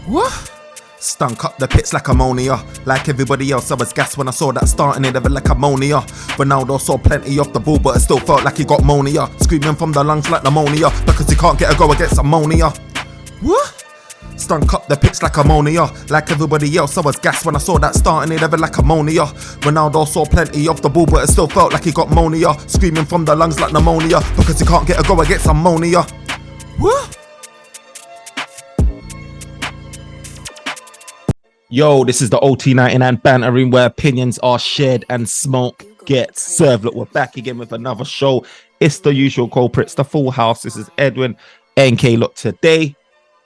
What? Stunk up the pits like ammonia. Like everybody else, I was gassed when I saw that starting it ever like ammonia. Ronaldo saw plenty off the ball, but it still felt like he got monia. Screaming from the lungs like pneumonia, because he can't get a go against ammonia. What? Stunk up the pitch like ammonia. Like everybody else, I was gassed when I saw that starting it ever like ammonia. Ronaldo saw plenty off the ball, but it still felt like he got monia. Screaming from the lungs like pneumonia, because he can't get a go against ammonia. What? Yo, this is the OT99 Banter, where opinions are shared and smoke gets served. Look, we're back again with another show. It's the usual culprits, the full house. This is Edwin, NK. Look, today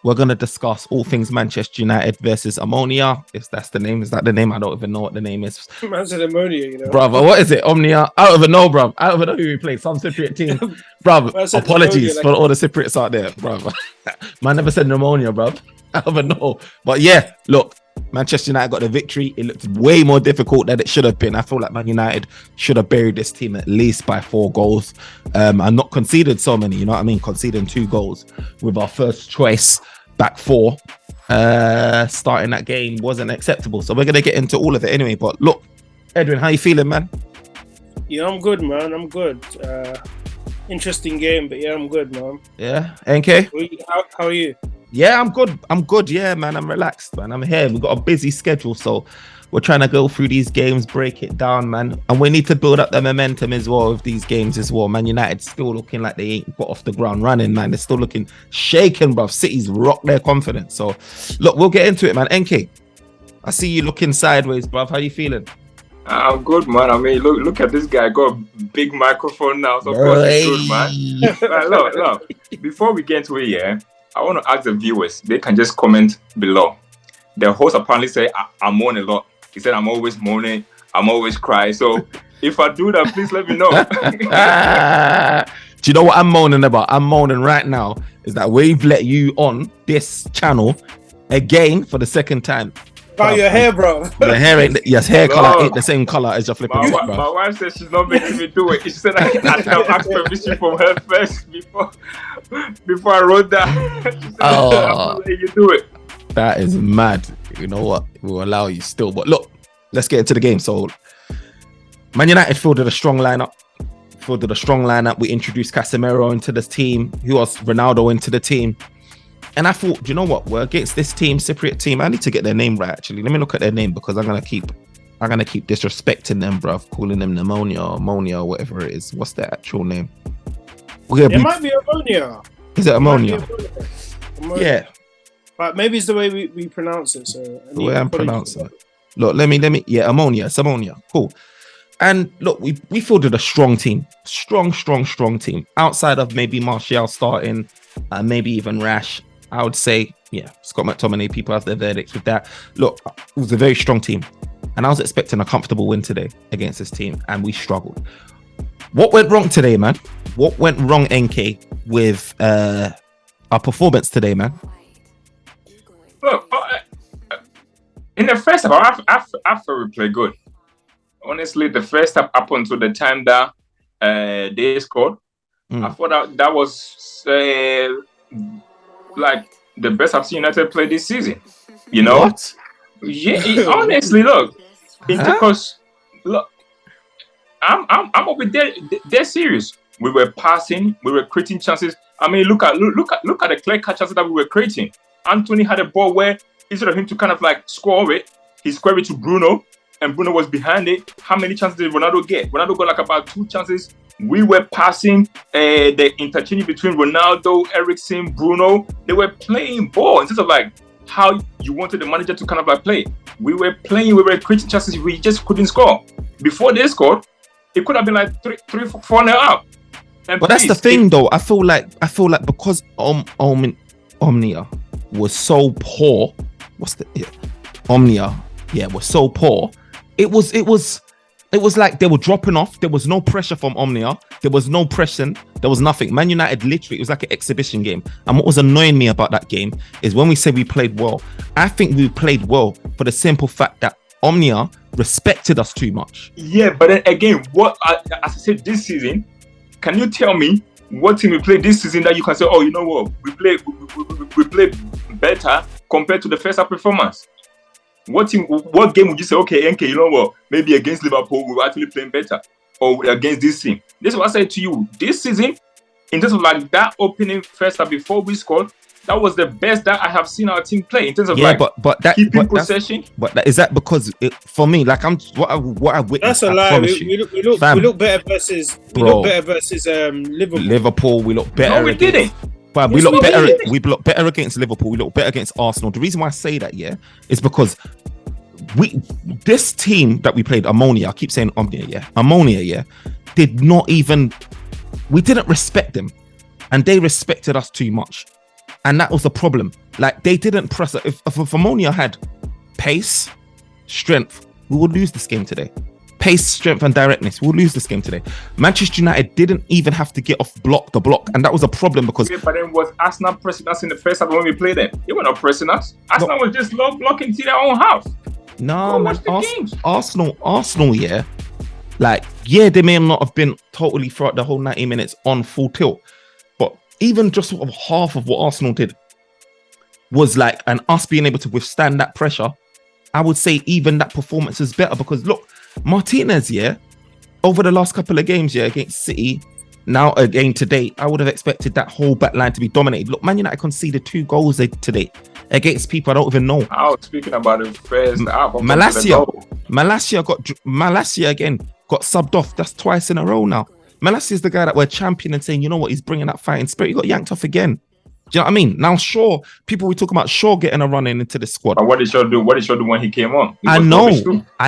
we're going to discuss all things Manchester United versus Omonia. If that's the name, is that the name? I don't even know what the name is. Man said Omonia, you know. Brother, what is it? Omnia? I don't even know, bruv. I don't even know who we play. Some Cypriot team. Bruv, apologies for all the Cypriots out there, bruv. Man never said pneumonia, bruv. I don't even know. But yeah, look. Manchester United got the victory. It looked way more difficult than it should have been. I feel like Man United should have buried this team at least by 4 goals and not conceded so many, you know what I mean? Conceding 2 goals with our first choice back 4 starting that game wasn't acceptable. So we're going to get into all of it anyway. But look, Edwin, how you feeling, man? Yeah, I'm good, man. I'm good. Interesting game, but yeah, I'm good, man. Yeah, NK? How are you? Yeah, I'm good. Yeah, man, I'm relaxed, man. I'm here. We've got a busy schedule, so we're trying to go through these games, break it down, man. And we need to build up the momentum as well with these games as well. Man United still looking like they ain't got off the ground running, man. They're still looking shaken, bruv. City's rocked their confidence. So, look, we'll get into it, man. NK, I see you looking sideways, bruv. How you feeling? I'm good, man. I mean, look at this guy. Got a big microphone now, so of course it's good, man. Look. Before we get into it, yeah, I want to ask the viewers. They can just comment below. The host apparently said I moan a lot. He said I'm always moaning. I'm always crying. So if I do that, please let me know. Do you know what I'm moaning about? I'm moaning right now is that we've let you on this channel again for the second time. About your hair, bro. The hair ain't hair color ain't the same color as your flipping. My wife said she's not making me do it. She said I can ask permission from her first before I wrote that. She said, I'm letting you do it. That is mad. You know what? We'll allow you still. But look, let's get into the game. So Man United fielded a strong lineup. We introduced Casemiro into the team. Who else? Ronaldo into the team. And I thought, do you know what? We're against this team, Cypriot team. I need to get their name right, actually. Let me look at their name because I'm gonna keep disrespecting them, bruv. Calling them pneumonia or ammonia or whatever it is. What's their actual name? It might be ammonia. Is it ammonia? Yeah. But maybe it's the way we pronounce it. So the way I'm pronouncing it. Look, let me. Yeah, ammonia. It's ammonia. Cool. And look, we fielded a strong team. Strong team. Outside of maybe Martial starting, maybe even Rash. I would say, yeah, Scott McTominay, people have their verdicts with that. Look, it was a very strong team. And I was expecting a comfortable win today against this team. And we struggled. What went wrong today, man? What went wrong, NK, with our performance today, man? Look, in the first half, I thought we played good. Honestly, the first half up until the time that they scored, I thought that was like the best I've seen United play this season. You know? What? Yeah, honestly, look, because look, I'm over there. They're serious. We were passing, we were creating chances. I mean, look at the clear cut chances that we were creating. Anthony had a ball where instead of him to kind of like score it, he squared it to Bruno, and Bruno was behind it. How many chances did Ronaldo get? Ronaldo got like about 2 chances. We were passing the interchange between Ronaldo, Eriksen, Bruno. They were playing ball instead of like how you wanted the manager to kind of like play. We were playing, we were creating chances, we just couldn't score. Before they scored, it could have been like 3-4 up. But that's the thing, though. I feel like because Omnia was so poor. Omnia, yeah, was so poor. It was like they were dropping off. There was no pressure from Omnia. There was no pressure. There was nothing. Man United literally, it was like an exhibition game. And what was annoying me about that game is when we say we played well, I think we played well for the simple fact that Omnia respected us too much. Yeah, but then again, as I said this season, can you tell me what team we played this season that you can say, oh, you know what, we play better compared to the first half performance? What game would you say, okay, NK, you know what? Maybe against Liverpool, we were actually playing better. Or against this team. This is what I said to you. This season, in terms of like that opening first half before we scored, that was the best that I have seen our team play in terms of keeping possession. Is that because for me, like what I witnessed? That's a lie. We look better versus Liverpool. Liverpool, we look better. No, we didn't. But we look better. We look better against Liverpool. We look better against Arsenal. The reason why I say that, is because this team that we played, Omonia. I keep saying Omonia, did not even. We didn't respect them, and they respected us too much, and that was the problem. Like they didn't press. If Omonia had pace, strength, we would lose this game today. Pace, strength, and directness. We'll lose this game today. Manchester United didn't even have to get off the block, and that was a problem because. But then was Arsenal pressing us in the first half when we played them? They were not pressing us. Arsenal was just blocking to their own half. No, man. Arsenal, they may not have been totally throughout the whole 90 minutes on full tilt, but even just sort of half of what Arsenal did was like, and us being able to withstand that pressure, I would say even that performance is better because look, Martinez, over the last couple of games, against City, now again today, I would have expected that whole back line to be dominated. Look, Man United conceded 2 goals today against people I don't even know. I was speaking about it first. Malacia again got subbed off. That's twice in a row now. Malacia is the guy that we're championing, saying, you know what, he's bringing that fighting spirit. He got yanked off again. Do you know what I mean? Now, Shaw, people were talking about Shaw getting a run into the squad. And what did Shaw do? What did Shaw do when he came on? I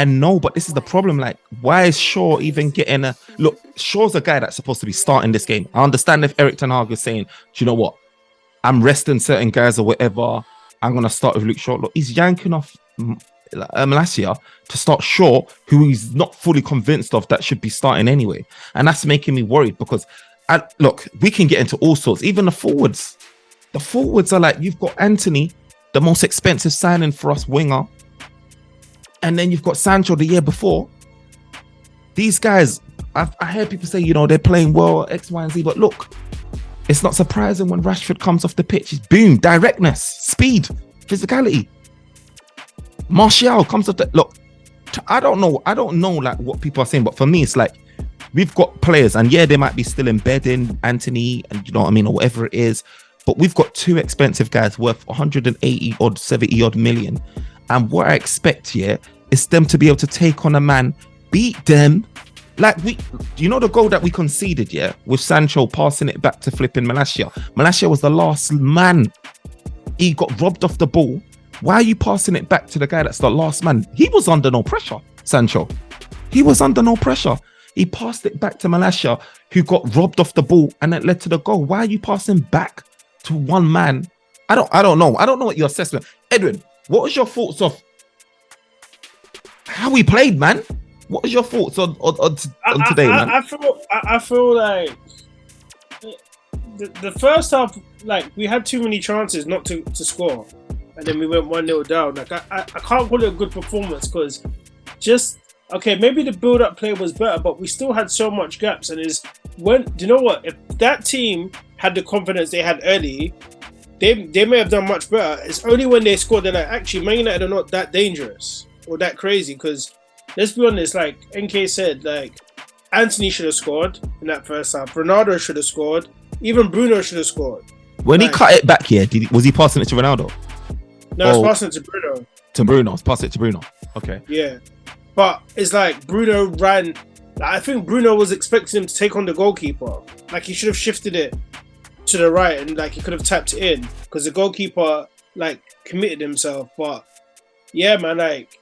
know, but this is the problem. Like, why is Shaw even getting a look? Shaw's a guy that's supposed to be starting this game. I understand if Eric Ten Hag is saying, do you know what? I'm resting certain guys or whatever. I'm gonna start with Luke Shaw. Look, he's yanking off Malacia to start Shaw, who he's not fully convinced of that should be starting anyway, and that's making me worried because, we can get into all sorts. Even the forwards. The forwards are like, you've got Anthony, the most expensive signing for us winger. And then you've got Sancho the year before. These guys, I heard people say, they're playing well, X, Y, and Z. But look, it's not surprising when Rashford comes off the pitch. It's boom, directness, speed, physicality. Martial comes off the... Look, I don't know like what people are saying. But for me, it's like, we've got players. And they might be still embedding Anthony and or whatever it is. But we've got 2 expensive guys worth 180 odd, 70 odd million. And what I expect here is them to be able to take on a man, beat them. Like the goal that we conceded, with Sancho passing it back to flipping Malacia. Malacia was the last man. He got robbed off the ball. Why are you passing it back to the guy that's the last man? He was under no pressure, Sancho. He was under no pressure. He passed it back to Malacia, who got robbed off the ball, and it led to the goal. Why are you passing back to one man? I don't know. I don't know what your assessment. Edwin, what was your thoughts of how we played, man? What was your thoughts on today, man? I feel like the first half, like we had too many chances not to score, and then we went 1-0 down. Like I can't call it a good performance because maybe the build-up play was better, but we still had so much gaps. And do you know what? If that team had the confidence they had early, they may have done much better. It's only when they scored they're like, actually, Man United are not that dangerous or that crazy. Because let's be honest, like NK said, like Anthony should have scored in that first half. Ronaldo should have scored. Even Bruno should have scored. When he cut it back here, was he passing it to Ronaldo? No, it's passing it to Bruno. To Bruno, pass it to Bruno. Okay. Yeah. But it's like Bruno ran. I think Bruno was expecting him to take on the goalkeeper. Like he should have shifted it to the right and like he could have tapped it in because the goalkeeper like committed himself. But yeah, man, like,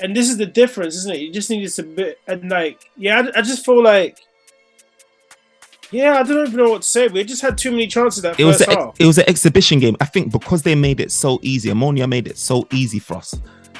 and this is the difference, isn't it? You just need this a bit, and like, I just feel like, I don't even know what to say. We just had too many chances that first half. It was an exhibition game. I think because they made it so easy, Omonia made it so easy for us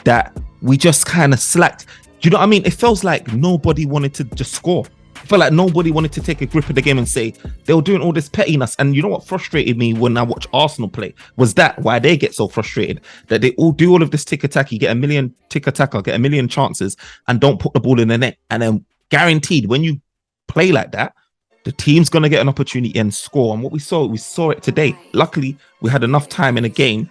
that we just kind of slacked. Do you know what I mean? It feels like nobody wanted to just score. I felt like nobody wanted to take a grip of the game and say they were doing all this pettiness. And you know what frustrated me when I watched Arsenal play was that why they get so frustrated that they all do all of this tick-a-tack. You get a million tick-a-tacker, get a million chances and don't put the ball in the net. And then guaranteed when you play like that, the team's going to get an opportunity and score. And what we saw it today. Luckily, we had enough time in the game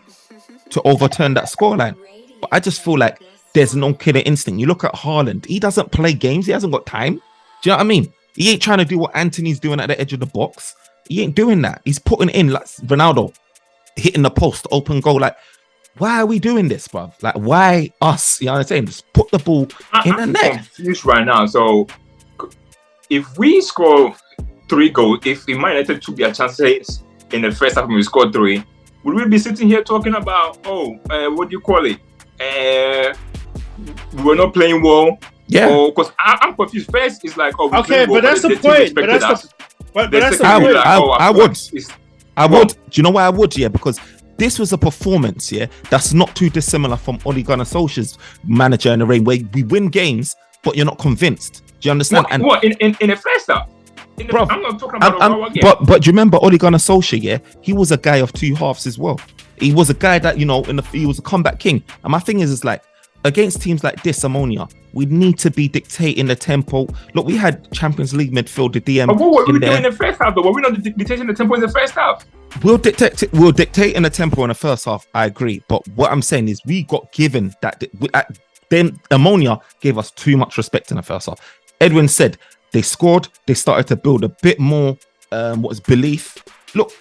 to overturn that scoreline. But I just feel like there's no killer instinct. You look at Haaland, he doesn't play games. He hasn't got time. Do you know what I mean? He ain't trying to do what Anthony's doing at the edge of the box. He ain't doing that. He's putting in like Ronaldo, hitting the post, open goal. Like, why are we doing this, bruv? Like, why us? You know what I'm saying? Just put the ball in the net. I'm confused right now. So, if we score 3 goals, if we might have to be a chance in the first half when we scored 3, would we be sitting here talking about, what do you call it? We were not playing well. Yeah. Because I'm confused. First, it's like, okay, but that's the point. But that's the point. I would. Do you know why I would? Yeah, because this was a performance, yeah, that's not too dissimilar from Ole Gunnar Solskjaer's manager in the rain, where we win games, but you're not convinced. Do you understand? What in the first half? I'm not talking about a game. But do you remember Ole Gunnar Solskjaer? Yeah, he was a guy of 2 halves as well. He was a guy that, you know, he was a comeback king. And my thing is like, against teams like this, Omonia, we need to be dictating the tempo. Look, we had Champions League midfield, the DM. But what were we doing in the first half, though? Were we not dictating the tempo in the first half? We'll dictate in the tempo in the first half. I agree. But what I'm saying is we got given that. Then Omonia gave us too much respect in the first half. Edwin said they scored. They started to build a bit more belief. Look,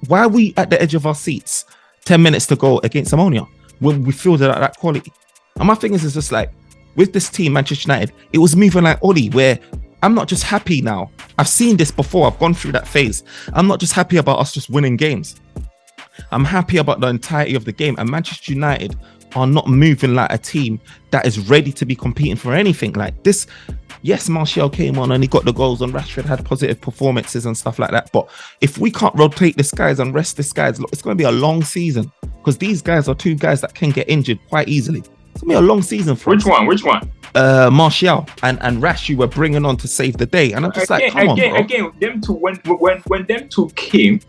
why are we at the edge of our seats 10 minutes to go against Omonia when we feel that quality? And my thing is just like, with this team, Manchester United, it was moving like Oli, where I'm not just happy now. I've seen this before. I've gone through that phase. I'm not just happy about us just winning games. I'm happy about the entirety of the game. And Manchester United are not moving like a team that is ready to be competing for anything like this. Yes, Martial came on and he got the goals, and Rashford had positive performances and stuff like that. But if we can't rotate these guys and rest these guys, look, it's going to be a long season, because these guys are 2 guys that can get injured quite easily. It's going to be a long season for Which one? Martial and Rash, you were bringing on to save the day. And I'm just come on, bro. Again, them two, when them 2 came,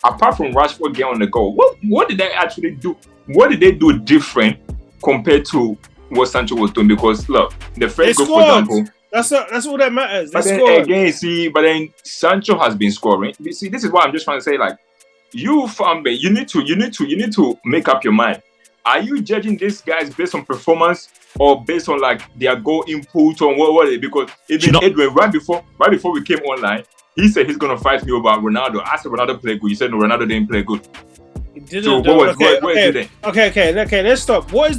apart from Rashford getting on the goal, what did they actually do? What did they do different compared to what Sancho was doing? Because look, the first goal, for example, that's all that matters. But then Sancho has been scoring. You see, this is what I'm just trying to say. Like, you fanbase, you need to make up your mind. Are you judging these guys based on performance or based on like their goal input or what? Because even Edwin, right before we came online, he said he's gonna fight me about Ronaldo. I said Ronaldo played good. You said no, Ronaldo didn't play good. He didn't. So okay. Let's stop. What is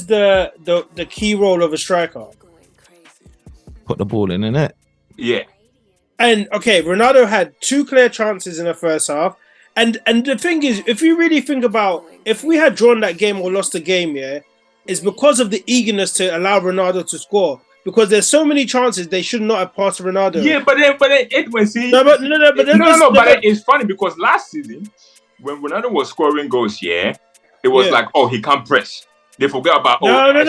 the key role of a striker? Put the ball in the net. Yeah. And okay, Ronaldo had 2 clear chances in the first half. And the thing is, if you really think about, if we had drawn that game or lost the game, yeah, it's because of the eagerness to allow Ronaldo to score. Because there's so many chances they should not have passed Ronaldo. Yeah, but then Edwin, see, but it's funny because last season when Ronaldo was scoring goals, it was like, oh, he can't press. They forget about scoring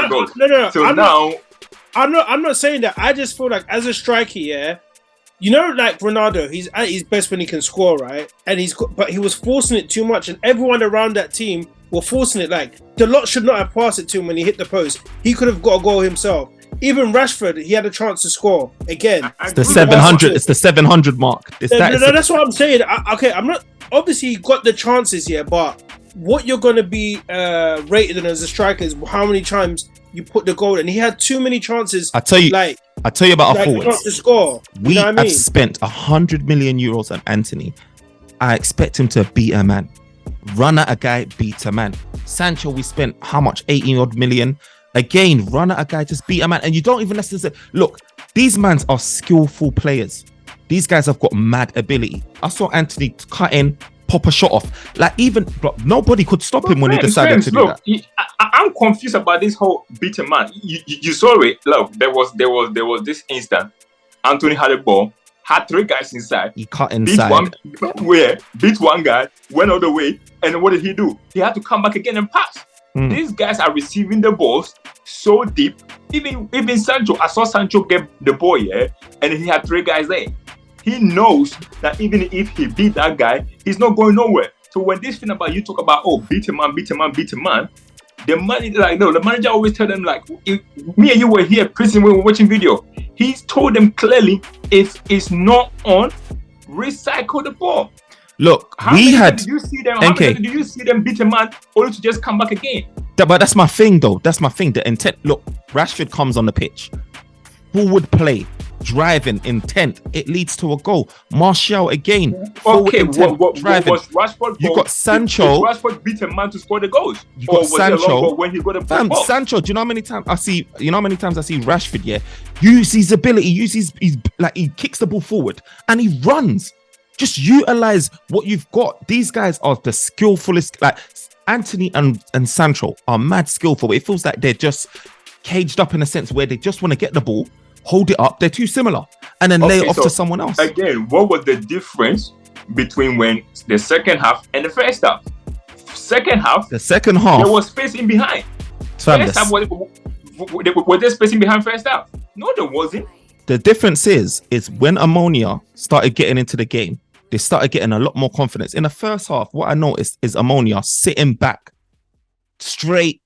goals. I'm not saying that. I just feel like as a striker, you know, like Ronaldo, he's at his best when he can score, right? And but he was forcing it too much, and everyone around that team were forcing it. Like, the lot should not have passed it to him when he hit the post. He could have got a goal himself. Even Rashford, he had a chance to score again. It's the 700. It's the 700 mark. That's what I'm saying. I'm not. Obviously, he got the chances here, but what you're going to be rated on as a striker is how many times you put the goal in. He had too many chances. I tell you about our forwards. Not to score. We have spent 100 million euros on Anthony. I expect him to beat a man. Run at a guy, beat a man. Sancho, we spent how much? 18 odd million. Again, run at a guy, just beat a man. And you don't even necessarily look. These mans are skillful players. These guys have got mad ability. I saw Anthony cut in, pop a shot off. Like, even nobody could stop him when he decided to do that. I'm confused about this whole beating man. You saw it. Look, there was this instant. Anthony had a ball, had 3 guys inside. He cut inside. Beat one guy, went all the way, and what did he do? He had to come back again and pass. These guys are receiving the balls so deep. Even Sancho, I saw Sancho get the ball, and he had 3 guys there. He knows that even if he beat that guy, he's not going nowhere. So when this thing about you talk about, oh, beat a man, the manager always tell them, like, me and you were here prison when we were watching video. He's told them clearly, if it's not on, recycle the ball. Look, How many times do you see them? How many times did you see them beat a man only to just come back again? But that's my thing, though. That's my thing. The intent. Look, Rashford comes on the pitch, forward play, driving, intent. It leads to a goal. Martial again. Okay, intent, driving. Was Rashford? You got Sancho. Did Rashford beat a man to score the goals. You got Sancho. When he got a Sancho. Do you know how many times I see? You know how many times I see Rashford? Yeah, use his ability. Use his like he kicks the ball forward and he runs. Just utilize what you've got. These guys are the skillfulest. Like Anthony and Sancho are mad skillful. But it feels like they're just caged up in a sense where they just want to get the ball, hold it up. They're too similar, and then lay it off to someone else. Again, what was the difference between when the second half and the first half? The second half, there was space in behind. First half, was there space in behind first half? No, there wasn't. The difference is when Omonia started getting into the game, they started getting a lot more confidence. In the first half, what I noticed is Omonia sitting back, straight,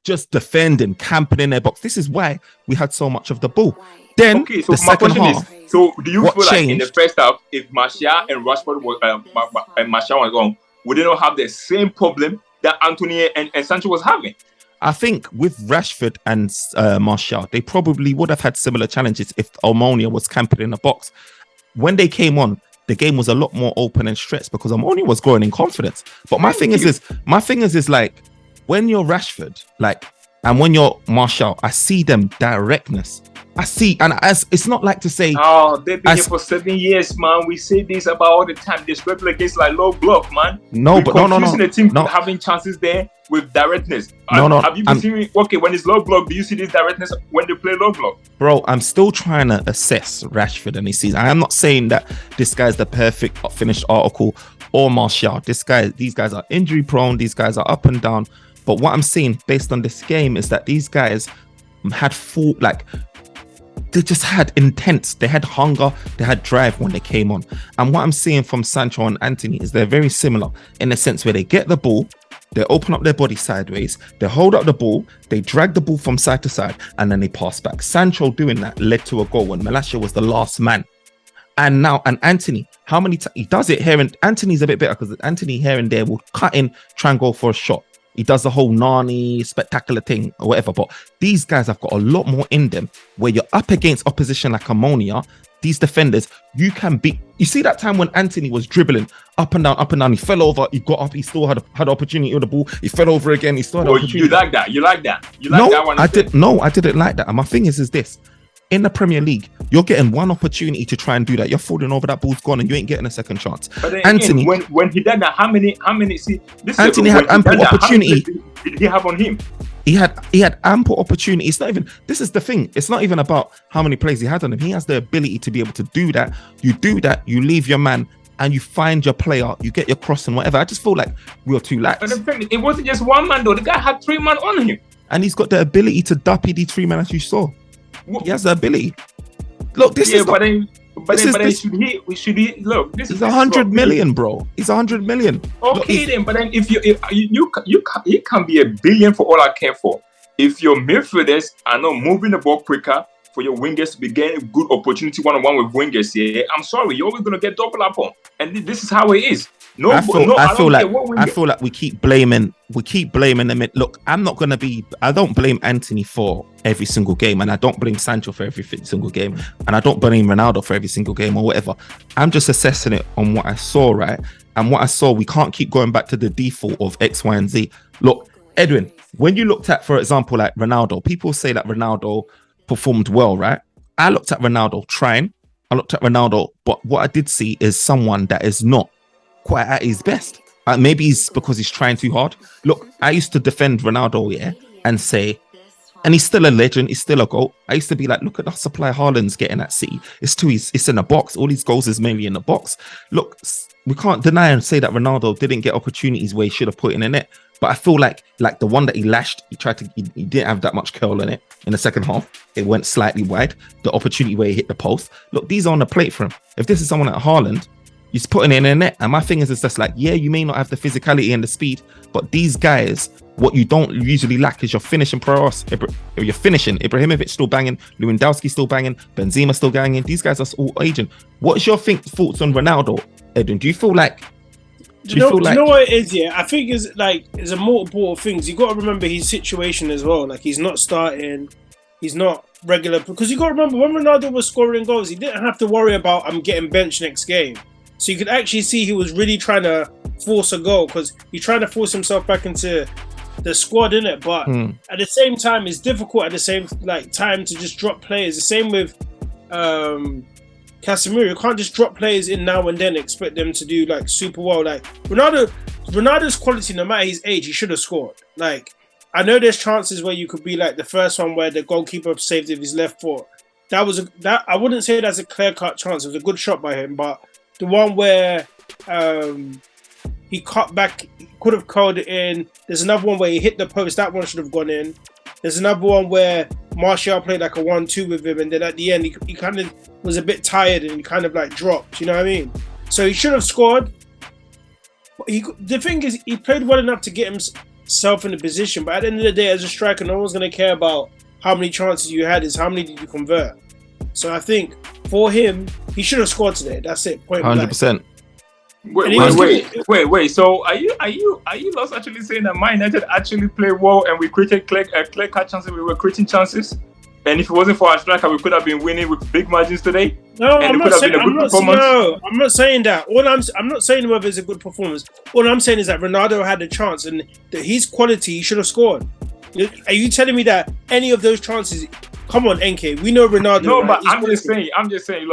just defending, camping in their box. This is why we had so much of the ball. Then so the second half. So do you feel like changed? In the first half, if Martial and Rashford was gone, would they not have the same problem that Anthony and Sancho was having? I think with Rashford and Martial, they probably would have had similar challenges if Omonia was camping in the box. When they came on, the game was a lot more open and stretched because Omonia was growing in confidence. But my thing is like when you're Rashford, like, and when you're Martial, I see them directness. I see, and as it's not like to say, they've been here for 7 years, man. We say this about all the time. They struggle against like low block, man. No. The team having chances there with directness. Have you been seeing? Okay, when it's low block, do you see this directness when they play low block? Bro, I'm still trying to assess Rashford and his season. I am not saying that this guy's the perfect finished article or Martial. These guys are injury prone. These guys are up and down. But what I'm seeing based on this game is that these guys had they just had intent, they had hunger, they had drive when they came on. And what I'm seeing from Sancho and Anthony is they're very similar in the sense where they get the ball, they open up their body sideways, they hold up the ball, they drag the ball from side to side, and then they pass back. Sancho doing that led to a goal when Malacia was the last man. And Anthony, how many times he does it here? And Anthony's a bit better because Anthony here and there will cut in, try and go for a shot. He does the whole Nani spectacular thing or whatever. But these guys have got a lot more in them where you're up against opposition like Omonia. These defenders, you can beat. You see that time when Anthony was dribbling up and down. He fell over. He got up. He still had opportunity with the ball. He fell over again. He still had opportunity. You like that? You like that one? I didn't like that. And my thing is this. In the Premier League, you're getting one opportunity to try and do that. You're falling over, that ball's gone, and you ain't getting a second chance. But then Anthony, again, when he did that, how many? See, this Anthony had ample opportunity. Did he have on him? He had ample opportunity. It's not even. This is the thing. It's not even about how many plays he had on him. He has the ability to be able to do that. You do that. You leave your man. And you find your player, you get your cross and whatever. I just feel like we were too lax. But the thing, it wasn't just one man though. The guy had 3 men on him, and he's got the ability to duppy the 3 men as you saw. He has the ability. Look, this is. But then should he look? This is 100 million, bro. He's 100 million. Okay, then. But then if you can be $1 billion for all I care for. If your midfielders are not moving the ball quicker, for your wingers to be getting good opportunity one-on-one with wingers here, I'm sorry, you're always gonna get double up on, and this is how it is. I feel like we keep blaming them. Look, I don't blame Anthony for every single game, and I don't blame Sancho for every single game, and I don't blame Ronaldo for every single game or whatever. I'm just assessing it on what I saw, right? And what I saw, we can't keep going back to the default of X, Y, and Z. Look, Edwin, when you looked at, for example, like Ronaldo, people say that Ronaldo performed well, right? I looked at Ronaldo trying. But what I did see is someone that is not quite at his best. Maybe it's because he's trying too hard. Look, I used to defend Ronaldo, yeah, and say, and he's still a legend, he's still a GOAT. I used to be like, look at the supply Haaland's getting at City. It's in the box. All these goals is mainly in the box. Look, we can't deny and say that Ronaldo didn't get opportunities where he should have put in the net. But I feel like the one that he lashed, he didn't have that much curl in it. In the second half, it went slightly wide. The opportunity where he hit the post. Look, these are on the plate for him. If this is someone like Haaland, he's putting it in the net. And my thing is, it's just like, yeah, you may not have the physicality and the speed, but these guys, what you don't usually lack is your finishing prowess. You're finishing. Ibrahimovic still banging. Lewandowski still banging. Benzema still banging. These guys are all aging. What's your thoughts on Ronaldo, Edwin? Do you feel like Do you know what it is? Yeah, I think it's a multiple of things. You got to remember his situation as well. Like he's not starting, he's not regular, because you got to remember when Ronaldo was scoring goals, he didn't have to worry about I'm getting benched next game. So you could actually see he was really trying to force a goal because he's trying to force himself back into the squad, innit? But at the same time, it's difficult at the same time to just drop players. The same with Casemiro. You can't just drop players in now and then expect them to do like super well. Like Ronaldo's quality, no matter his age, he should have scored. Like I know there's chances where you could be like the first one where the goalkeeper saved with his left foot. That I wouldn't say that's a clear-cut chance. It was a good shot by him, but the one where he cut back, he could have curled it in. There's another one where he hit the post. That one should have gone in. There's another one where Martial played like a 1-2 with him, and then at the end he kind of was a bit tired and he kind of like dropped. You know what I mean? So he should have scored. But the thing is, he played well enough to get himself in the position. But at the end of the day, as a striker, no one's going to care about how many chances you had. It's how many did you convert. So I think for him, he should have scored today. That's it. 100%. Wait. So are you lost actually saying that Man United actually played well and we created clear-cut chances? We were creating chances, and if it wasn't for our striker, we could have been winning with big margins today. No, I'm not saying that. I'm not saying whether it's a good performance. All I'm saying is that Ronaldo had a chance, and that his quality, he should have scored. Are you telling me that any of those chances? Come on, NK. We know Ronaldo. No, right? But I'm just saying.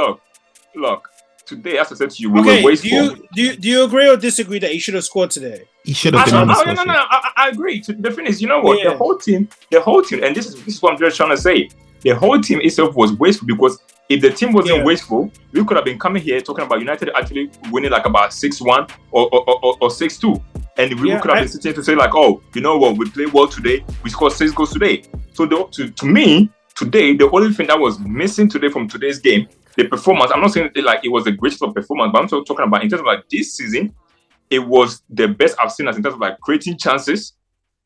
Look. Today, as I said to you, we were wasteful. Do you agree or disagree that he should have scored today? He should have been on this. No. I agree. The thing is, you know what? Yeah. The whole team, and this is what I'm just trying to say. The whole team itself was wasteful because if the team wasn't wasteful, we could have been coming here talking about United actually winning like about 6-1 or 6-2. And we could have been sitting to say like, oh, you know what? We played well today. We scored 6 goals today. So to me, today, the only thing that was missing today from today's game, the performance. I'm not saying it was a great performance, but I'm talking about in terms of like this season, it was the best I've seen us in terms of like creating chances,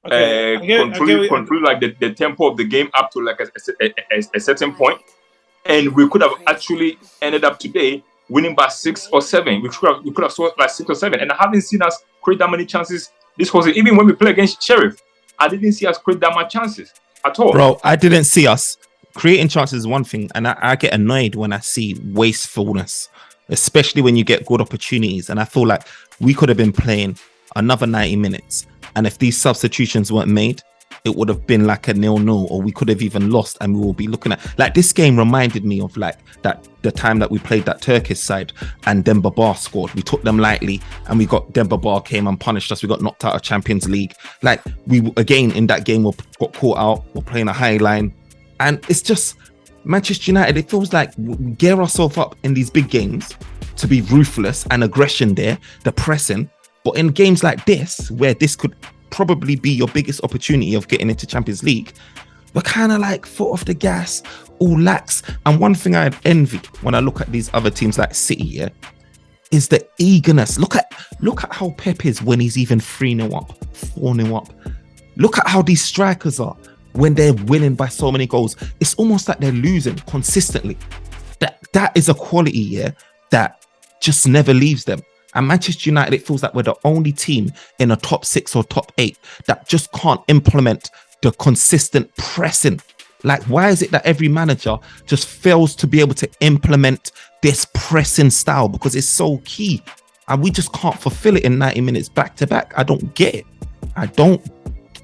controlling like the tempo of the game up to like a certain point, and we could have actually ended up today winning by 6 or 7. We could have scored like 6 or 7, and I haven't seen us create that many chances this whole season. Even when we play against Sheriff, I didn't see us create that much chances at all. Bro, I didn't see us. Creating chances is one thing, and I get annoyed when I see wastefulness, especially when you get good opportunities. And I feel like we could have been playing another 90 minutes, and if these substitutions weren't made, it would have been like a 0-0, or we could have even lost, and we will be looking at like this game reminded me of like that the time that we played that Turkish side and Demba Ba scored. We took them lightly, and we got Demba Ba came and punished us. We got knocked out of Champions League. Like we again in that game we got caught out. We're playing a high line. And it's just Manchester United, it feels like we gear ourselves up in these big games to be ruthless and aggression there, the pressing. But in games like this, where this could probably be your biggest opportunity of getting into Champions League, we're kind of like foot off the gas, all lax. And one thing I'd envy when I look at these other teams like City, is the eagerness. Look at how Pep is when he's even 3-0 up, 4-0 up. Look at how these strikers are. When they're winning by so many goals, it's almost like they're losing consistently. That is a quality, that just never leaves them. And Manchester United, it feels like we're the only team in a top 6 or top 8 that just can't implement the consistent pressing. Like, why is it that every manager just fails to be able to implement this pressing style? Because it's so key. And we just can't fulfill it in 90 minutes back to back. I don't get it.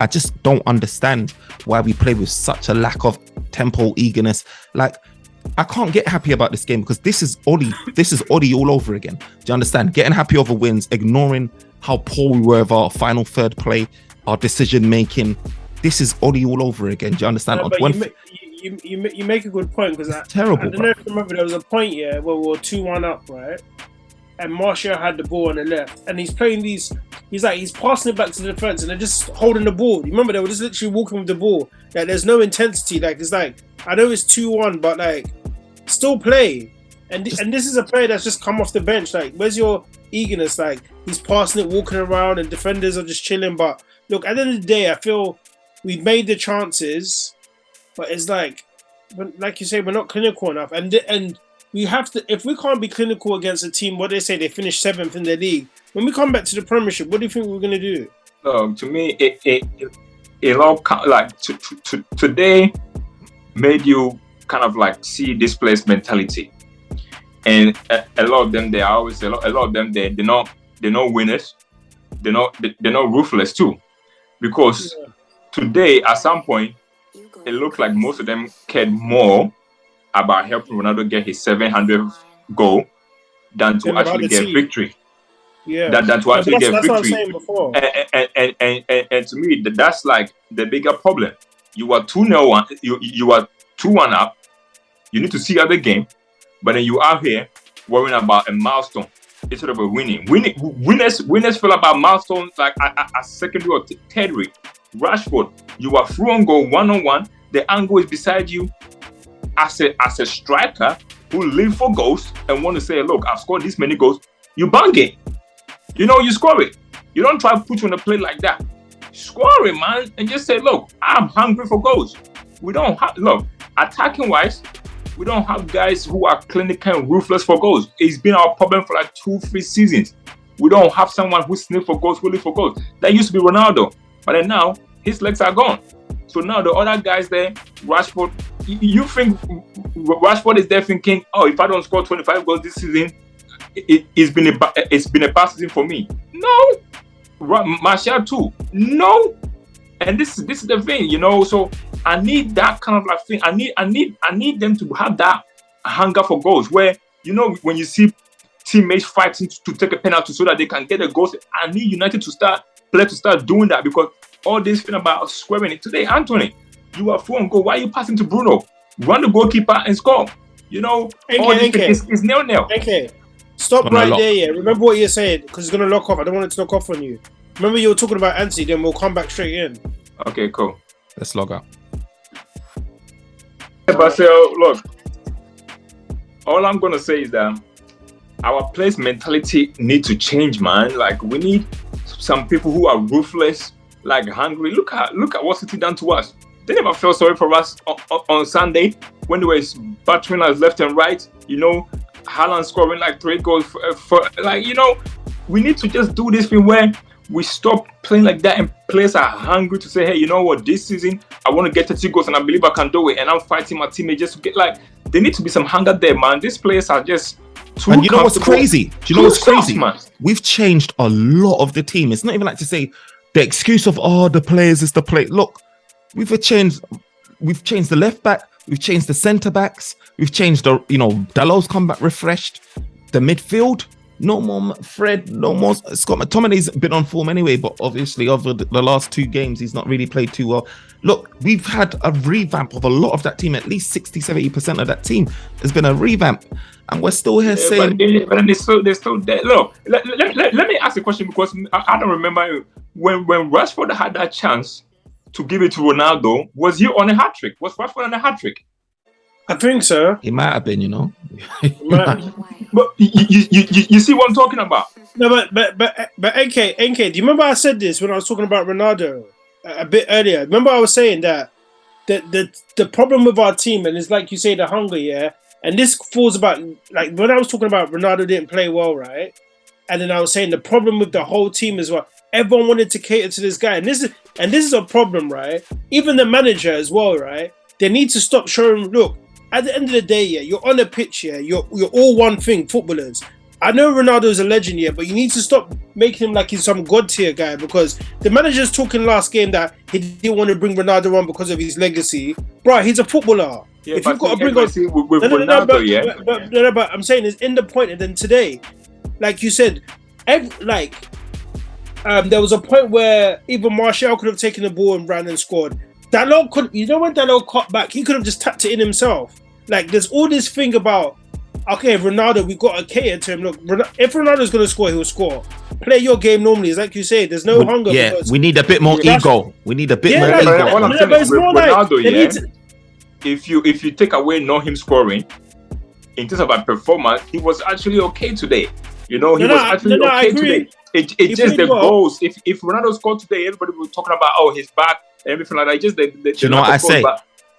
I just don't understand why we play with such a lack of tempo, eagerness. Like, I can't get happy about this game because this is Oddy all over again. Do you understand? Getting happy over wins, ignoring how poor we were of our final third play, our decision making. This is Oddy all over again. Do you understand? No, you make a good point because terrible. I don't know if you remember, there was a point where we were 2-1 up, right? And Martial had the ball on the left, and he's playing these. He's passing it back to the defense, and they're just holding the ball. You remember they were just literally walking with the ball. Like there's no intensity. Like it's like I know it's 2-1, but like still play. And this is a player that's just come off the bench. Like where's your eagerness? Like he's passing it, walking around, and defenders are just chilling. But look, at the end of the day, I feel we've made the chances, but it's like you say, we're not clinical enough. And we have to. If we can't be clinical against a team, what they say they finished 7th in the league. When we come back to the Premiership, what do you think we're gonna do? To me, it all like today made you kind of like see displaced mentality, and a lot of them, they are always a lot of them, they're not winners, they're not ruthless too, because today at some point it looked like most of them cared more about helping Ronaldo get his 700th goal than to actually get victory. Yeah, than to actually get victory. That's what I was saying before. And to me, that's like the bigger problem. You are 2-0, you are 2-1 up. You need to see out the game, but then you are here worrying about a milestone instead of a winning. Winners feel about milestones like a secondary or tertiary. Rashford, you are through on goal 1-on-1. The angle is beside you. As a striker who live for goals and want to say, look, I've scored this many goals. You bang it. You know, you score it. You don't try to put you on a plate like that. Score it, man, and just say, look, I'm hungry for goals. We don't have, look, attacking wise, we don't have guys who are clinical and ruthless for goals. It's been our problem for like 2-3 seasons. We don't have someone who sniffs for goals, who lives for goals. That used to be Ronaldo, but then now his legs are gone. So now the other guys there, Rashford, you think Rashford is there thinking, oh, if I don't score 25 goals this season, it's been a bad season for me. No. Martial too. No. And this is the thing, you know. So I need that kind of like thing. I need them to have that hunger for goals where, you know, when you see teammates fighting to take a penalty so that they can get the goals, I need United to start doing that, because all this thing about squaring it today, Anthony, you are 4 on goal. Why are you passing to Bruno? Run the goalkeeper and score. You know, all this is nil-nil. Okay. Stop right there, yeah. Remember what you're saying, because it's going to lock off. I don't want it to lock off on you. Remember you were talking about Anthony, then we'll come back straight in. Okay, cool. Let's log out. But so, look, all I'm going to say is that our players' mentality need to change, man. Like, we need some people who are ruthless, like hungry. Look at what City done to us. They never felt sorry for us on Sunday when they were battering us left and right, you know. Haaland scoring like 3 goals for like, you know, we need to just do this thing where we stop playing like that and players are hungry to say, hey, you know what, this season I want to get 30 goals and I believe I can do it, and I'm fighting my teammates just to get, like, there need to be some hunger there, man. These players are just too. And you know what's crazy? Do you know what's crazy? Man. We've changed a lot of the team. It's not even like to say the excuse of the players is the play. Look, we've changed the left back. We've changed the centre backs. We've changed Dalot's come back refreshed. The midfield, no more Fred, no more Scott McTominay's been on form anyway, but obviously over the last 2 games, he's not really played too well. Look, we've had a revamp of a lot of that team. At least 60-70% of that team has been a revamp. And we're still here saying... But they're still there. Look, let me ask a question, because I don't remember when Rashford had that chance to give it to Ronaldo, was he on a hat-trick? Was Rashford on a hat-trick? I think so. He might have been, you know. But you see what I'm talking about? No, but NK, do you remember I said this when I was talking about Ronaldo a bit earlier? Remember I was saying that the problem with our team, and it's like you say, the hunger, yeah? And this falls about, like, when I was talking about Ronaldo didn't play well, right? And then I was saying the problem with the whole team as well. Everyone wanted to cater to this guy. And this is a problem, right? Even the manager as well, right? They need to stop showing, look, at the end of the day, yeah, you're on a pitch, yeah, you're all one thing, footballers. I know Ronaldo's a legend, yeah, but you need to stop making him like he's some god tier guy, because the manager's talking last game that he didn't want to bring Ronaldo on because of his legacy. Bro, he's a footballer. Yeah, if you've got to bring on with Ronaldo, but I'm saying it's in the point. And then today, like you said, there was a point where even Martial could have taken the ball and ran and scored. Dalot could, you know, when Dalot cut back, he could have just tapped it in himself. Like, there's all this thing about, okay, Ronaldo, we got to cater to him. Look, if Ronaldo's going to score, he'll score. Play your game normally. It's like you say, there's no hunger. Yeah, we need a bit more ego. We need a bit more ego. All I'm saying is with Ronaldo, if you take away not him scoring, in terms of a performance, he was actually okay today. You know, he was actually okay today. It's just the goals. If Ronaldo scored today, everybody was talking about his back and everything like that. Just the you know what I say?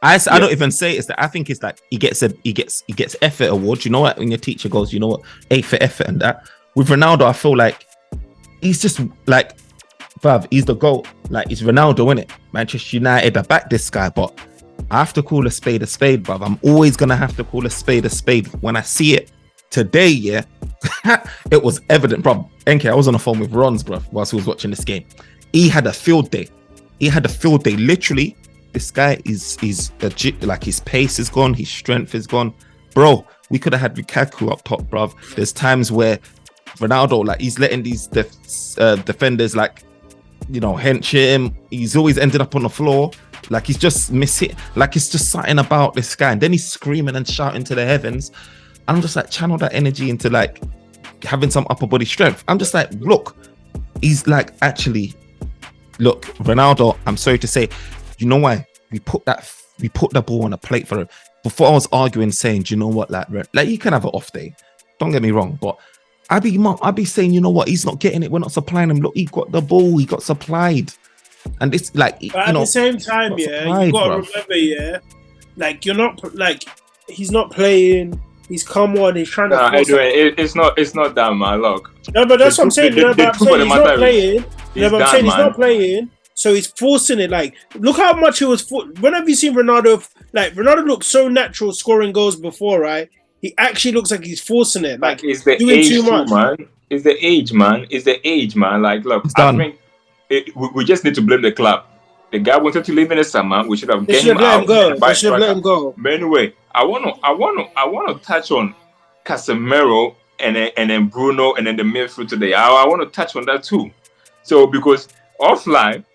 I don't even say it's that. I think it's that he gets effort awards. You know what? When your teacher goes, you know what, A for effort and that. With Ronaldo, I feel like he's just like, bruv, he's the GOAT. Like, he's Ronaldo, innit? Manchester United, I back this guy, but I have to call a spade, bruv. I'm always gonna have to call a spade. When I see it today, yeah, it was evident, bruv. NK, I was on the phone with Rons, bruv, whilst he was watching this game. He had a field day. Literally. This guy is legit, like his pace is gone, his strength is gone. Bro, we could have had Lukaku up top, bruv. There's times where Ronaldo, like, he's letting these defenders, like, you know, hench him. He's always ended up on the floor. Like, he's just missing, like, it's just something about this guy. And then he's screaming and shouting to the heavens. And I'm just like, channel that energy into, like, having some upper body strength. I'm just like, look, he's like, actually, look, Ronaldo, I'm sorry to say, you know why we put the ball on a plate for him? Before I was arguing, saying, do you know what, like he can have an off day. Don't get me wrong, but I'd be saying, you know what, he's not getting it. We're not supplying him. Look, he got the ball. He got supplied, and it's like, but at the same time, yeah, you got to remember, yeah, like, you're not, like, he's not playing. He's come on. He's trying to. Edwin, it's not that, man. Look. No, but that's what I'm saying. No, but I'm saying he's not playing. No, but I'm saying he's not playing. So he's forcing it. Like, look how much he was. When have you seen Ronaldo? Like, Ronaldo looked so natural scoring goals before, right? He actually looks like he's forcing it. Like, it's the age too much, man. It's the age, man. Like, look, I think we just need to blame the club. The guy wanted to leave in the summer. We should have let him go. They should have let him go. But anyway, I want to touch on Casemiro and then Bruno and then the midfield today. I want to touch on that too. So, because offline,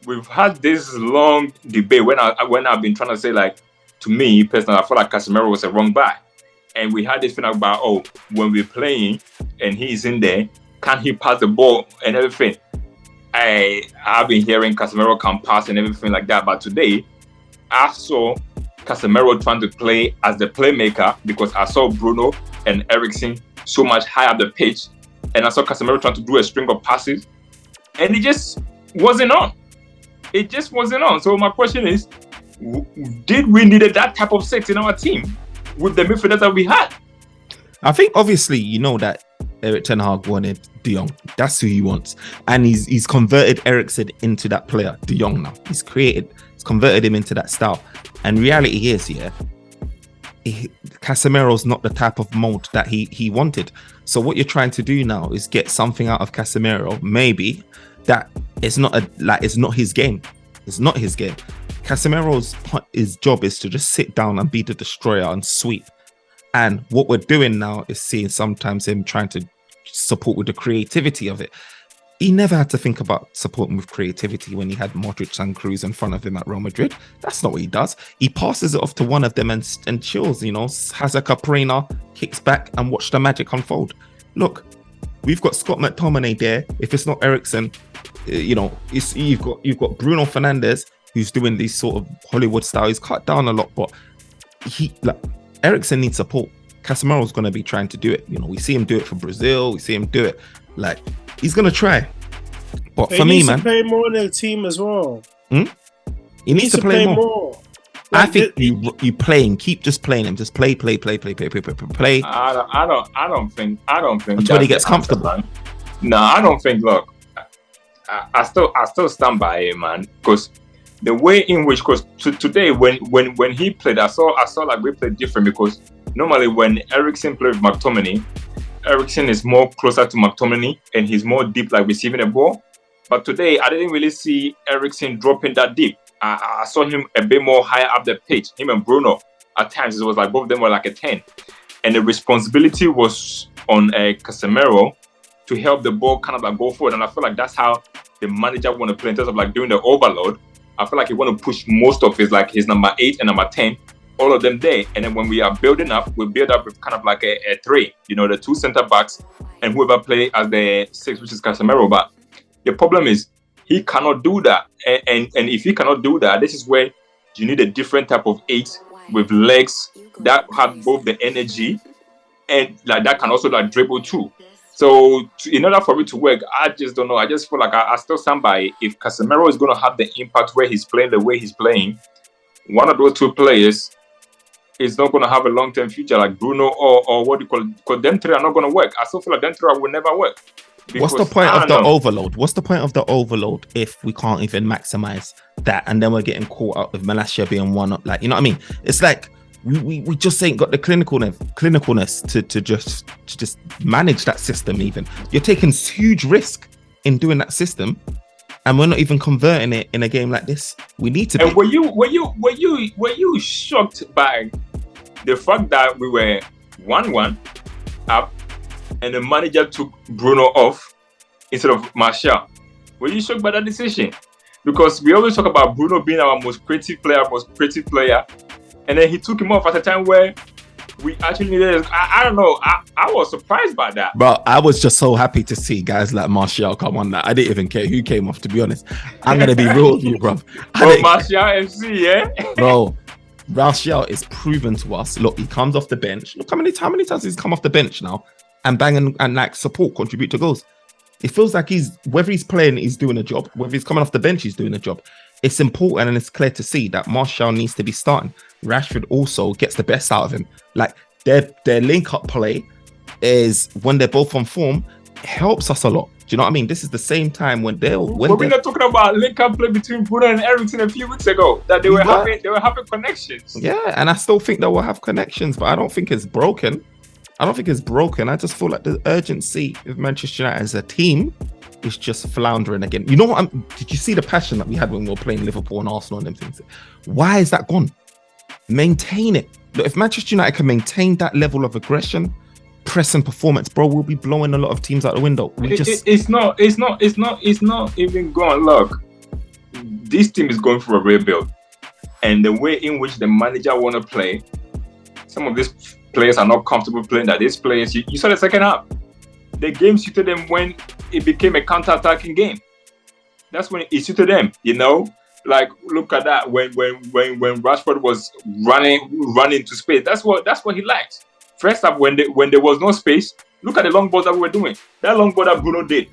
we've had this long debate when I've been trying to say, like, to me personally, I feel like Casemiro was a wrong back, and we had this thing about, oh, when we're playing and he's in there, can he pass the ball and everything? I've been hearing Casemiro can pass and everything like that, but today I saw Casemiro trying to play as the playmaker, because I saw Bruno and Eriksen so much higher up the pitch, and I saw Casemiro trying to do a string of passes, and it just wasn't on. So my question is, did we need that type of six in our team with the midfielders that we had? I think obviously, you know, that Erik ten Hag wanted De Jong. That's who he wants, and he's converted Eriksen into that player, De Jong. Now he's converted him into that style. And reality is, yeah, Casemiro's not the type of mold that he wanted. So what you're trying to do now is get something out of Casemiro, maybe that it's not his game. It's not his game. Casemiro's his job is to just sit down and be the destroyer and sweep. And what we're doing now is seeing sometimes him trying to support with the creativity of it. He never had to think about supporting with creativity when he had Modric and Cruz in front of him at Real Madrid. That's not what he does. He passes it off to one of them and chills, you know, has a caprina, kicks back and watch the magic unfold. Look, we've got Scott McTominay there. If it's not Eriksen, you know, you've got Bruno Fernandes, who's doing these sort of Hollywood style. He's cut down a lot, but Eriksen needs support. Casemiro's going to be trying to do it. You know, we see him do it for Brazil. We see him do it. Like, he's going to try. But for me, man, he needs to play more in the team as well. He needs to play more. Like, I think you playing, keep just playing him. Just play. I don't think until he gets comfortable. No, I don't think. Look, I still stand by it, man. Because the way in which, because today when he played, I saw like we played different, because normally when Eriksen played with McTominay, Eriksen is more closer to McTominay and he's more deep, like receiving the ball. But today I didn't really see Eriksen dropping that deep. I saw him a bit more higher up the pitch. Him and Bruno, at times it was like both of them were like a 10, and the responsibility was on Casemiro to help the ball kind of like go forward. And I feel like that's how the manager want to play in terms of like doing the overload. I feel like he want to push most of his number 8 and number 10, all of them there. And then when we are building up, we build up with kind of like a 3, you know, the 2 center backs and whoever play as the 6, which is Casemiro. But the problem is he cannot do that. And if he cannot do that, this is where you need a different type of 8 with legs that have both the energy and like that can also like dribble too. So in order for it to work, I just don't know. I just feel like I still stand by, if Casemiro is going to have the impact where he's playing the way he's playing, one of those two players is not going to have a long-term future, like Bruno or what do you call it? Because them three are not going to work. I still feel like them three will never work. What's the point of the overload? What's the point of the overload if we can't even maximize that, and then we're getting caught up with Malacia being one up? Like, you know what I mean? It's like we just ain't got the clinicalness to just manage that system. Even you're taking huge risk in doing that system, and we're not even converting it in a game like this. We need to. And were you shocked by the fact that we were 1-1 up, and the manager took Bruno off instead of Martial? Were you shocked by that decision? Because we always talk about Bruno being our most creative player, and then he took him off at a time where we actually needed. I don't know. I was surprised by that. Bro, I was just so happy to see guys like Martial come on that. I didn't even care who came off, to be honest. I'm going to be real with you, bro. Martial FC, yeah? Bro, Martial is proven to us. Look, he comes off the bench. Look how many times he's come off the bench now and bang and like support, contribute to goals. It feels like whether he's playing, he's doing a job. Whether he's coming off the bench, he's doing a job. It's important and it's clear to see that Martial needs to be starting. Rashford also gets the best out of him. Like their link-up play is when they're both on form, helps us a lot. Do you know what I mean? This is the same time when we're not talking about link-up play between Bruno and Eriksen a few weeks ago that they were having connections. Yeah, and I still think they will have connections, but I don't think it's broken. I just feel like the urgency of Manchester United as a team is just floundering again. You know what? Did you see the passion that we had when we were playing Liverpool and Arsenal and them things? Why is that gone? Maintain it. Look, if Manchester United can maintain that level of aggression, press and performance, bro, we'll be blowing a lot of teams out the window. It's not even gone. Look, this team is going for a rebuild, and the way in which the manager want to play, some of these players are not comfortable playing that. These players, you saw the second half. The game suited them when it became a counter-attacking game. That's when it suited them, you know? Like, look at that. When Rashford was running to space, that's what he liked. First up, when there was no space, look at the long balls that we were doing. That long ball that Bruno did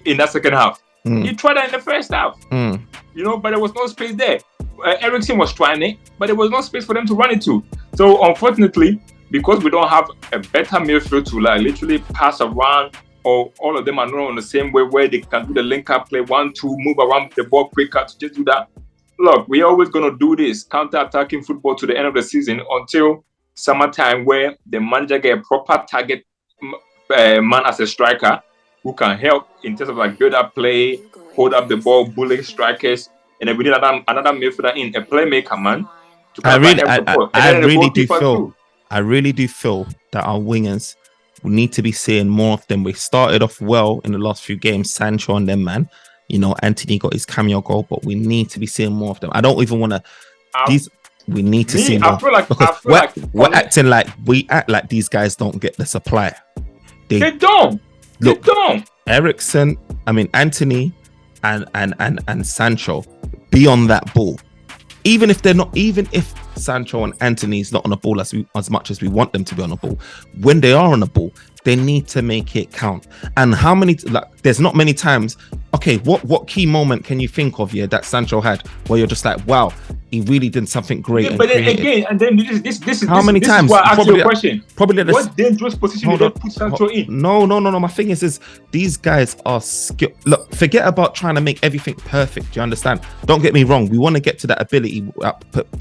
in that second half. He tried that in the first half. You know, but there was no space there. Eriksen was trying it, but there was no space for them to run into. So unfortunately, because we don't have a better midfield to like literally pass around, or all of them are not on the same way where they can do the link-up play, 1-2, move around the ball quicker to just do that. Look, we're always going to do this counter-attacking football to the end of the season until summertime, where the manager get a proper target man as a striker who can help in terms of like build up play, hold up the ball, bully strikers, and then we need another midfielder in, a playmaker, man. I really do feel that our wingers, we need to be seeing more of them. We started off well in the last few games, Sancho and them, man. You know, Anthony got his cameo goal, but we need to be seeing more of them. I don't even want to. We need to see more. I feel like we're acting like we act like these guys don't get the supply. They don't. Look, they don't. Eriksen, Anthony, and Sancho be on that ball. Even if Sancho and Anthony is not on the ball as much as we want them to be on the ball, when they are on the ball, they need to make it count. And how many? There's not many times. Okay, what key moment can you think of that Sancho had where you're just like, wow, he really did something great? Yeah, but then again, and then this is how many times? This is why I asked you a question. Probably what dangerous position did they put Sancho in? No. My thing is these guys are skilled. Look, forget about trying to make everything perfect. Do you understand? Don't get me wrong. We want to get to that ability,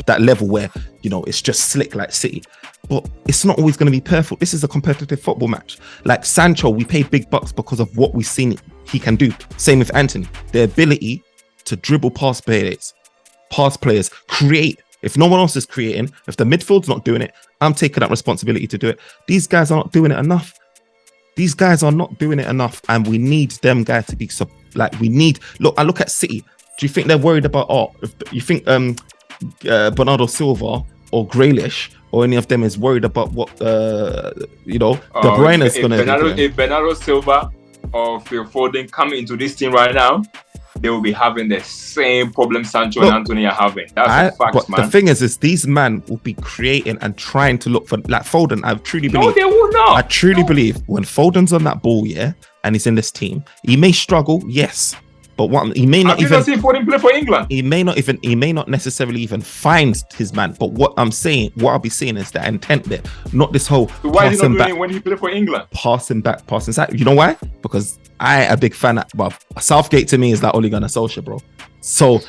that level where it's just slick like City. But it's not always going to be perfect. This is a competitive football match. Like Sancho, we pay big bucks because of what we've seen he can do. Same with Anthony. The ability to dribble past players, create. If no one else is creating, if the midfield's not doing it, I'm taking that responsibility to do it. These guys are not doing it enough. And we need them guys to be I look at City. Do you think they're worried about you think Bernardo Silva or Grealish or any of them is worried about what De Bruyne is going to do? If Bernardo Silva or Phil Foden come into this team right now, they will be having the same problem Sancho and Anthony are having. That's a fact, man. The thing is these men will be creating and trying to look for like Foden. I truly believe. No, they will not. I truly believe when Foden's on that ball, and he's in this team, he may struggle, yes, But he may not even see Foden play for England. He may not necessarily even find his man. But what I'll be saying is the intent there, not this whole. So why is he not doing it when he play for England? Passing back, passing side. You know why? Because I a big fan of Southgate. To me is like Ole Gunnar Solskjaer, bro. So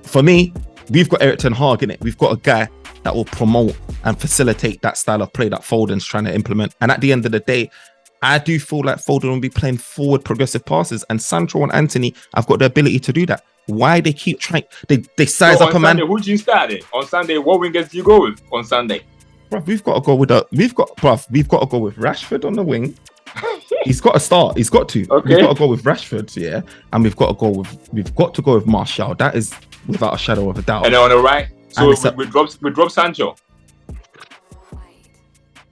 for me, we've got Erik ten Hag in it. We've got a guy that will promote and facilitate that style of play that Foden's trying to implement. And at the end of the day, I do feel like Foden will be playing forward progressive passes, and Sancho and Anthony have got the ability to do that. Why they keep trying? They size up a man. Who do you start it on Sunday? What wingers do you go with on Sunday? Bro, we've got to go with Rashford on the wing. He's got to start. He's got to. Okay. We've got to go with Rashford, yeah, and we've got to go with Martial. That is without a shadow of a doubt. And then on the right, so we drop Sancho.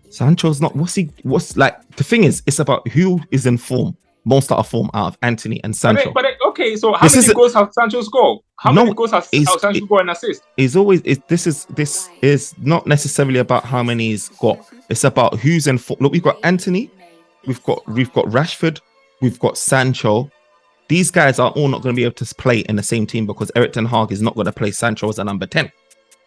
Sancho's not. What's like the thing is, it's about who is in form, most out of form out of Anthony and Sancho. But okay, so how many goals have Sancho scored? How many goals has Sancho scored and assist? This is not necessarily about how many he's got. It's about who's in form. Look, we've got Anthony, we've got Rashford, we've got Sancho. These guys are all not going to be able to play in the same team because Erik ten Hag is not going to play Sancho as a number 10.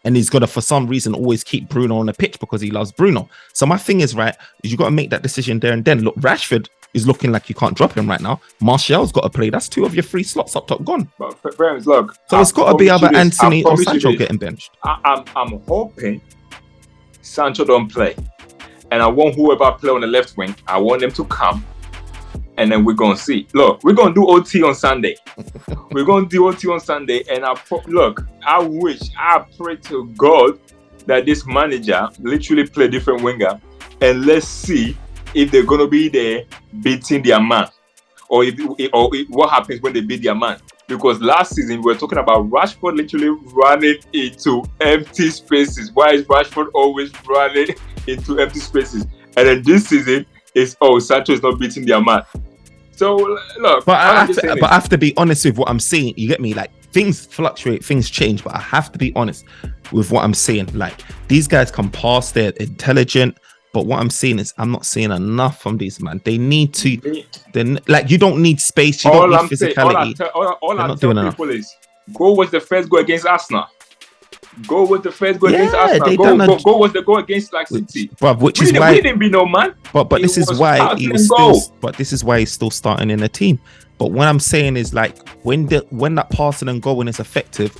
And he's got to, for some reason, always keep Bruno on the pitch because he loves Bruno. So my thing is, right, is you got to make that decision there and then. Look, Rashford is looking like you can't drop him right now. Martial's got to play. That's 2 of your 3 slots up top gone. But friends, look. So it's got to be either Anthony or Sancho getting benched. I'm hoping Sancho don't play. And I want whoever play on the left wing, I want them to come. And then we're going to see. Look, we're going to do OT on Sunday. And I pray to God that this manager literally play different winger. And let's see if they're going to be there beating their man. Or what happens when they beat their man. Because last season, we were talking about Rashford literally running into empty spaces. Why is Rashford always running into empty spaces? And then this season, Sancho is not beating their man. So look, but I have to be honest with what I'm saying. You get me? Like things fluctuate, things change, but I have to be honest with what I'm saying. Like these guys can pass, they're intelligent, but what I'm saying is I'm not seeing enough from these man. They need to. Then like you don't need space, you don't need physicality. All I tell people is go with the first goal against Arsenal. Go with the first goal against Arsenal. Go with the goal against like City. But which is why we didn't be no man. But this is why he was still. But this is why he's still starting in the team. But what I'm saying is like when that passing and going is effective,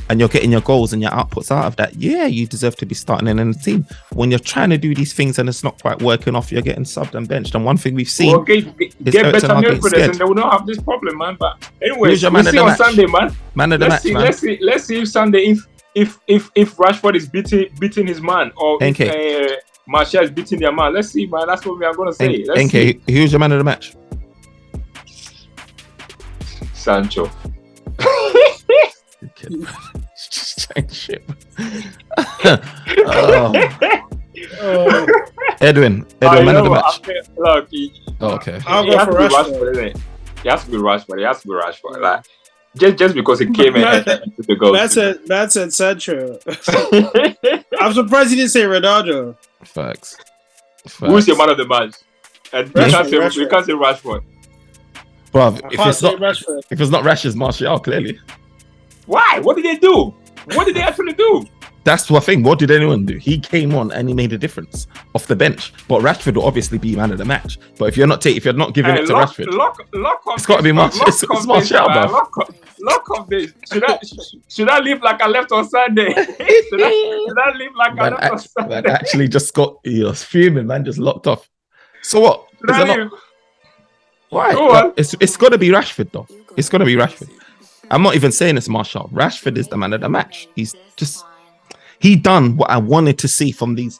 and you're getting your goals and your outputs out of that, yeah, you deserve to be starting in the team. When you're trying to do these things and it's not quite working off, you're getting subbed and benched. And one thing we've seen, get better midfielders, and they will not have this problem, man. But anyway, we'll see on Sunday, man. Man of the match, man. Let's see if Sunday if Rashford is beating his man or if Martial is beating their man. Let's see, man. That's what we are gonna say. NK, who's your man of the match? Sancho. Edwin, man of the match. Okay. I'll go for Rashford. It has to be Rashford. Like just because he came in and took the goal. That's it, Sancho. I'm surprised he didn't say Ronaldo. Facts. Who's your man of the match? And you can't say Rashford. Bruv, if it's not Rashford, it's Martial, clearly. Why? What did they do? What did they actually do? That's the thing. What did anyone do? He came on and he made a difference off the bench. But Rashford will obviously be man of the match. But if you're not giving it to Rashford, it's got to be Martial. It's Martial, bruv. Lock of this. Should I leave like I left on Sunday? should I leave like I left on Sunday? Man actually just got fuming, man, just locked off. So what? Why? It's got to be Rashford, though. It's got to be Rashford. I'm not even saying it's Martial. Rashford is the man of the match. He done what I wanted to see from these.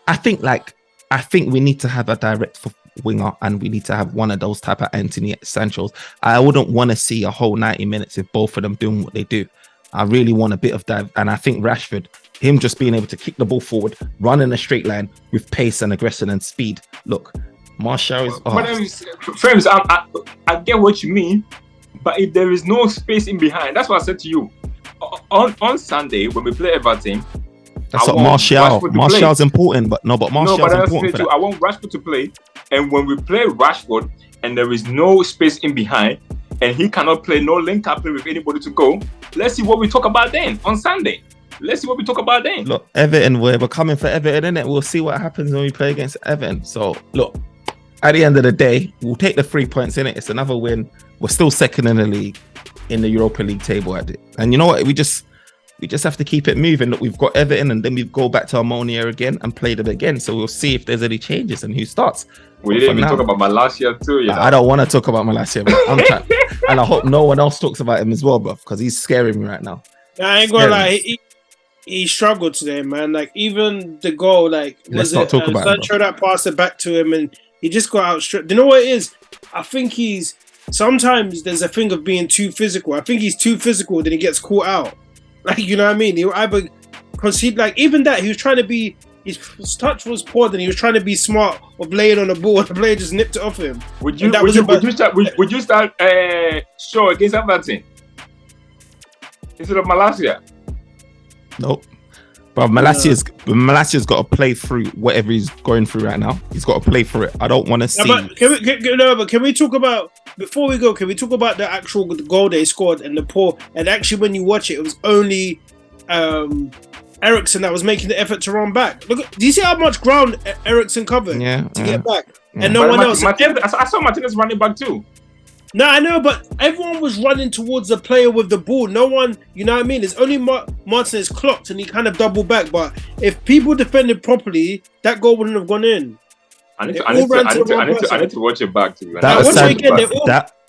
I think we need to have a direct winger and we need to have one of those type of Anthony Sanchos. I wouldn't want to see a whole 90 minutes with both of them doing what they do. I really want a bit of dive. And I think Rashford, him just being able to kick the ball forward, run in a straight line with pace and aggression and speed. Look, Martial is... Friends, I get what you mean. But if there is no space in behind, that's what I said to you. On Sunday, when we play Everton, that's what Martial's important, but Martial's important for that. I want Rashford to play, and when we play Rashford and there is no space in behind, and he cannot play no link up play with anybody to go. Let's see what we talk about then on Sunday. Let's see what we talk about then. Look, Everton, we're coming for Everton, innit? We'll see what happens when we play against Everton. So, look, at the end of the day, we'll take the 3 points, innit? It's another win. We're still second in the league, in the Europa League table at it. And you know what? We just have to keep it moving. Look, we've got Everton, and then we go back to Omonia again and play them again. So we'll see if there's any changes and who starts. We didn't even talk about Malacia too, you know? I don't want to talk about Malacia, but I'm trying, and I hope no one else talks about him as well, bro, because he's scaring me right now. I ain't gonna lie. He struggled today, man. Like, even the goal, like, let's not talk about Sancho it, that passed it back to him, and he just got out straight. Do you know what it is? I think sometimes there's a thing of being too physical. I think he's too physical, then he gets caught out. Like, you know what I mean? He'll either, because he, like, even that, he was trying to be, his touch was poor, then he was trying to be smart of laying on the ball, and the player just nipped it off him. Would you start Shaw against Everton instead of Malacia? Nope. But Malacia's got to play through whatever he's going through right now. He's got to play through it. I don't want to see. But can we talk about, before we go, can we talk about the actual goal they scored and the poor? And actually, when you watch it, it was only Eriksen that was making the effort to run back. Look, do you see how much ground Eriksen covered to get back? And no one else. I saw Martinez running back too. No, I know, but everyone was running towards the player with the ball. No one, you know what I mean? It's only Martinez clocked and he kind of doubled back. But if people defended properly, that goal wouldn't have gone in. I need to watch it back.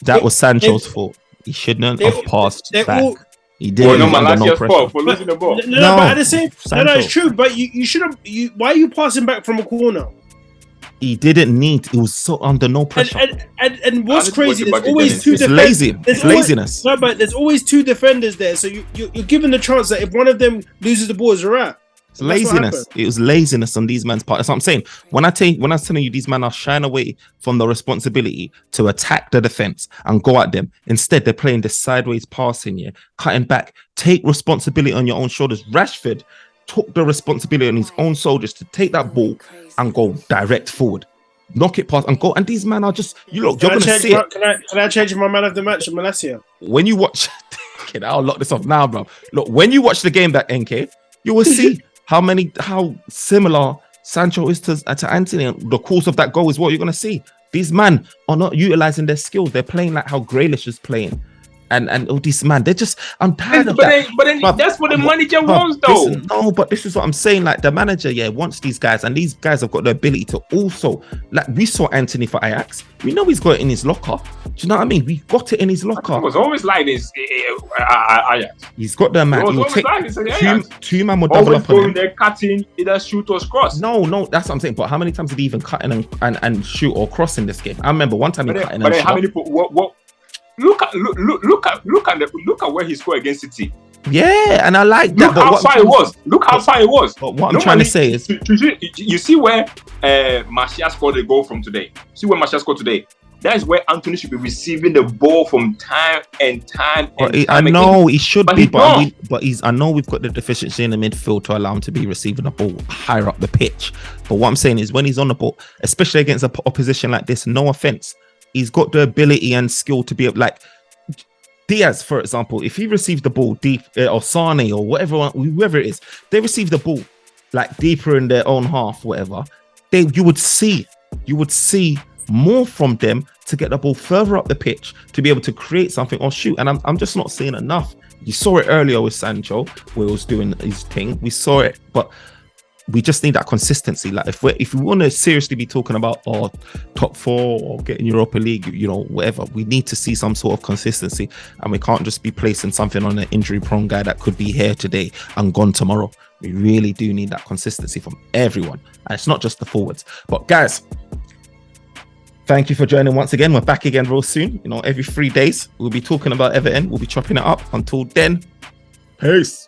That was Sancho's fault. He shouldn't have passed back. He did. No, Malacia's fault for losing the ball. No, but at the same, no, it's true. But you should have. Why are you passing back from a corner? He didn't need. It was so under no pressure. And what's crazy? There's always two. It's lazy. It's laziness. No, but there's always two defenders there, so you're given the chance that if one of them loses the ball, it's a wrap. It's laziness. It was laziness on these men's part. That's what I'm saying. When I was telling you these men are shying away from the responsibility to attack the defense and go at them. Instead, they're playing this sideways passing, cutting back. Take responsibility on your own shoulders. Rashford took the responsibility on his own shoulders to take that ball and go direct forward, knock it past and go. And these men are just, you're going to see it. Can I change my man of the match, Malacia? When you watch, okay, I'll lock this off now, bro. Look, when you watch the game that NK, you will see how similar Sancho is to Anthony. And the course of that goal is what you're going to see. These men are not utilizing their skills. They're playing like how Grealish is playing. And all these man, they're just, I'm tired of that. But then that's what the manager wants, though. But this is what I'm saying. Like, the manager, wants these guys, and these guys have got the ability to also, like, we saw Anthony for Ajax. We know he's got it in his locker. Do you know what I mean? We got it in his locker. It was always like this. Ajax. He's got the man. It was always like this. Two man will double up on him. They're cutting, either shoot or cross. No, that's what I'm saying. But how many times did he even cut in and shoot or cross in this game? I remember one time he cut in and shot. Look at where he scored against City. Yeah, and I like that. Look how far it was. But what I'm trying to say is, you see where Martial scored the goal from today. See where Martial scored today. That is where Anthony should be receiving the ball from time and time. I know he should be, but I know we've got the deficiency in the midfield to allow him to be receiving the ball higher up the pitch. But what I'm saying is, when he's on the ball, especially against an opposition like this, no offense, he's got the ability and skill to be like Diaz, for example. If he received the ball deep, or Sane or whoever it is, they receive the ball like deeper in their own half, whatever. You would see more from them to get the ball further up the pitch to be able to create something or shoot. And I'm just not seeing enough. You saw it earlier with Sancho, where he was doing his thing. We saw it, but we just need that consistency. Like, if we want to seriously be talking about our top four or getting Europa League, whatever, we need to see some sort of consistency, and we can't just be placing something on an injury-prone guy that could be here today and gone tomorrow. We really do need that consistency from everyone, and it's not just the forwards. But guys, thank you for joining once again. We're back again real soon. Every 3 days we'll be talking about Everton. We'll be chopping it up. Until then, peace.